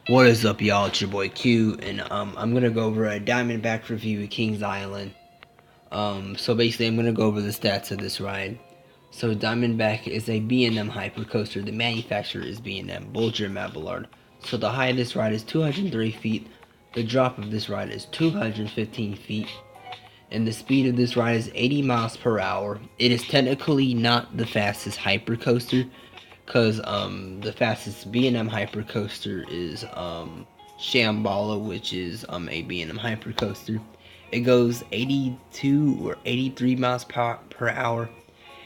What is up, y'all? It's your boy Q, and I'm gonna go over a Diamondback review of Kings Island. So basically, I'm gonna go over the stats of this ride. So Diamondback is a B&M hypercoaster. The manufacturer is B&M, Bulger Mabillard. So the height of this ride is 203 feet. The drop of this ride is 215 feet, and the speed of this ride is 80 miles per hour. It is technically not the fastest hypercoaster, because the fastest B&M hypercoaster is Shambhala, which is a B&M hypercoaster. It goes 82 or 83 miles per hour,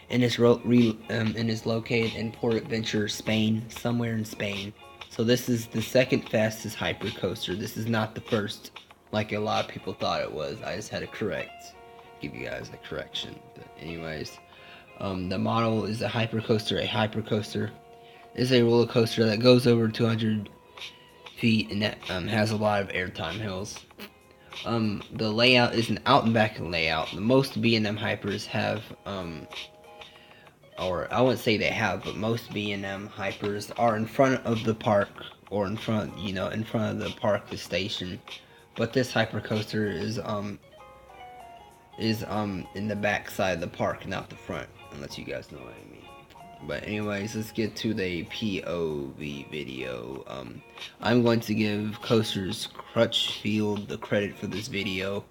and it's located in Port Adventure, Spain, somewhere in Spain. So this is the second fastest hypercoaster. This is not the first, like a lot of people thought it was. I just had to give you guys a correction. But anyways, the model is a hypercoaster. A hypercoaster is a roller coaster that goes over 200 feet and that has a lot of airtime hills. The layout is an out and back layout. The most B&M hypers have, or I wouldn't say they have, but most B&M hypers are in front of the park, or in front of the park, the station. But this hypercoaster is in the back side of the park, not the front, unless you guys know what I mean. But anyways, let's get to the POV video. I'm going to give Coasters Crutchfield the credit for this video.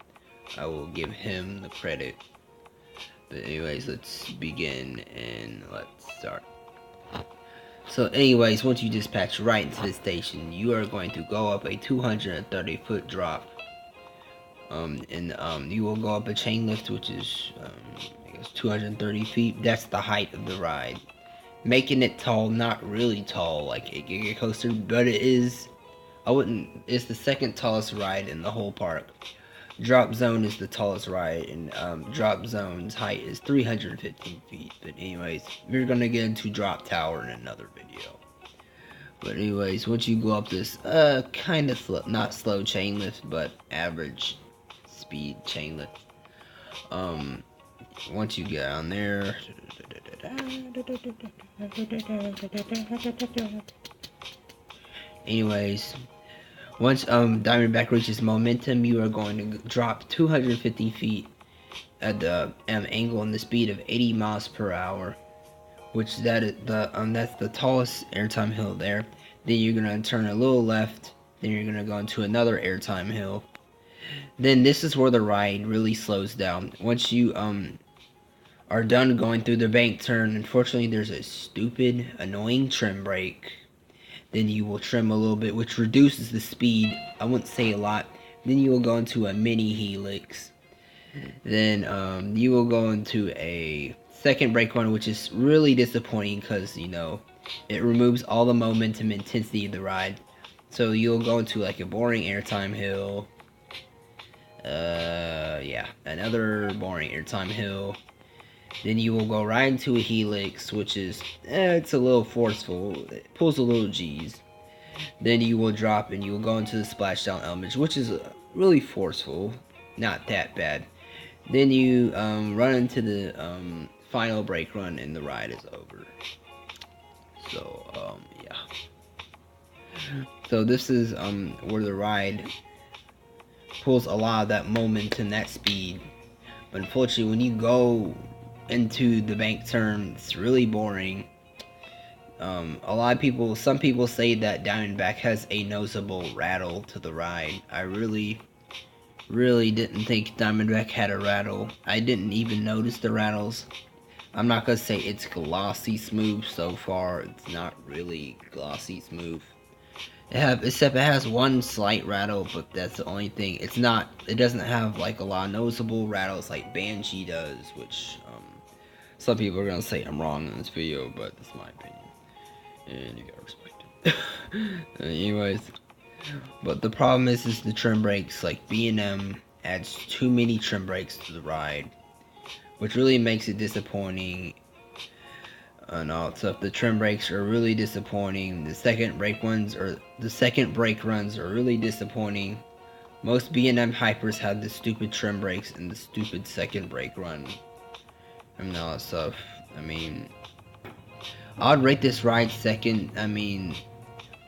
I will give him the credit. But anyways, let's begin and let's start. So anyways, once you dispatch right into the station, you are going to go up a 230-foot drop. You will go up a chain lift, which is I guess 230 feet. That's the height of the ride, making it tall. Not really tall like a Giga Coaster, but it is. It's the second tallest ride in the whole park. Drop Zone is the tallest ride, and Drop Zone's height is 315 feet. But anyways, we're gonna get into Drop Tower in another video. But anyways, once you go up this kind of slow, not slow chain lift, but average speed chain lift. Once you get on there, anyways, once Diamondback reaches momentum, you are going to drop 250 feet at the angle and the speed of 80 miles per hour, which that's the tallest airtime hill there. Then you're gonna turn a little left. Then you're gonna go into another airtime hill. Then this is where the ride really slows down. Once you are done going through the bank turn, unfortunately there's a stupid, annoying trim brake. Then you will trim a little bit, which reduces the speed. I wouldn't say a lot. Then you will go into a mini helix. Then you will go into a second brake run, which is really disappointing because it removes all the momentum intensity of the ride. So you'll go into like a boring airtime hill. Yeah, another boring airtime hill. Then you will go right into a helix, which is, it's a little forceful. It pulls a little G's. Then you will drop and you will go into the splashdown element, which is really forceful. Not that bad. Then you run into the final brake run and the ride is over. So, yeah. So this is where the ride pulls a lot of that momentum, that speed. But unfortunately, when you go into the bank turn, it's really boring. Some people say that Diamondback has a noticeable rattle to the ride. I really didn't think Diamondback had a rattle. I didn't even notice the rattles. I'm not gonna say it's glossy smooth so far. It's not really glossy smooth. Except it has one slight rattle, but that's the only thing. It doesn't have like a lot of noticeable rattles like Banshee does, which some people are gonna say I'm wrong in this video, but that's my opinion, and you gotta respect it. Anyways, but the problem is the trim brakes. Like B&M adds too many trim brakes to the ride, which really makes it disappointing. And all stuff. The trim brakes are really disappointing. The second brake runs are really disappointing. Most B&M hypers have the stupid trim brakes and the stupid second brake run and all that stuff. I mean, I'd rate this ride second. I mean,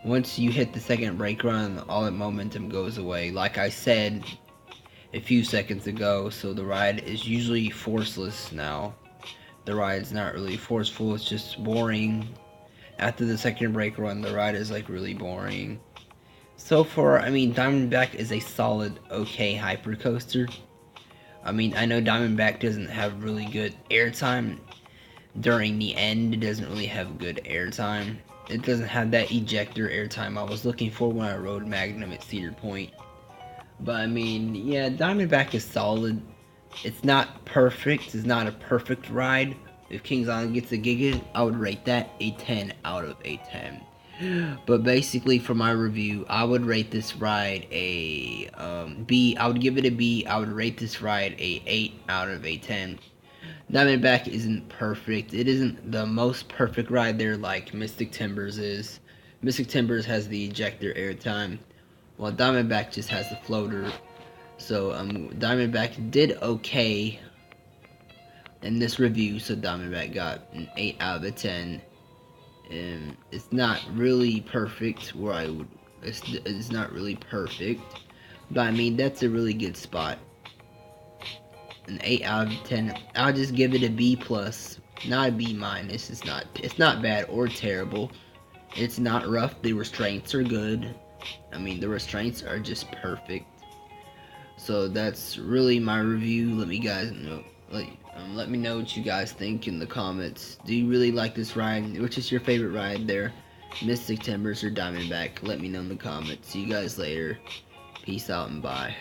Once you hit the second brake run, all that momentum goes away. Like I said a few seconds ago, so the ride is usually forceless now. The ride's not really forceful, it's just boring. After the second brake run, the ride is like really boring. So far, I mean, Diamondback is a solid, okay hyper coaster. I mean, I know Diamondback doesn't have really good airtime during the end. It doesn't really have good airtime. It doesn't have that ejector airtime I was looking for when I rode Magnum at Cedar Point. But I mean, yeah, Diamondback is solid. It's not perfect. It's not a perfect ride. If Kings Island gets a Giga, I would rate that a 10 out of a 10. But basically, for my review, I would rate this ride a B. I would give it a B. I would rate this ride a 8 out of a 10. Diamondback isn't perfect. It isn't the most perfect ride there like Mystic Timbers is. Mystic Timbers has the ejector airtime, while Diamondback just has the floater. So Diamondback did okay in this review, so Diamondback got an 8 out of a 10. It's not really perfect where I would. It's not really perfect, but I mean that's a really good spot. An 8 out of 10. I'll just give it a B plus, not a B minus. It's not bad or terrible. It's not rough. The restraints are good. I mean the restraints are just perfect. So that's really my review. Let me guys know. Let me know what you guys think in the comments. Do you really like this ride? Which is your favorite ride there? Mystic Timbers or Diamondback? Let me know in the comments. See you guys later. Peace out and bye.